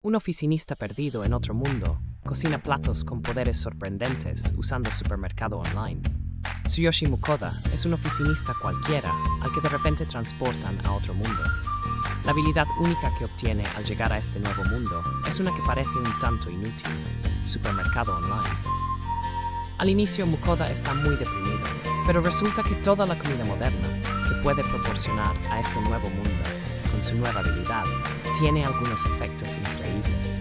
Un oficinista perdido en otro mundo cocina platos con poderes sorprendentes usando supermercado online. Tsuyoshi Mukoda es un oficinista cualquiera al que de repente transportan a otro mundo. La habilidad única que obtiene al llegar a este nuevo mundo es una que parece un tanto inútil: supermercado online. Al inicio Mukoda está muy deprimido, pero resulta que toda la comida moderna que puede proporcionar a este nuevo mundo con su nueva habilidad tiene algunos efectos increíbles.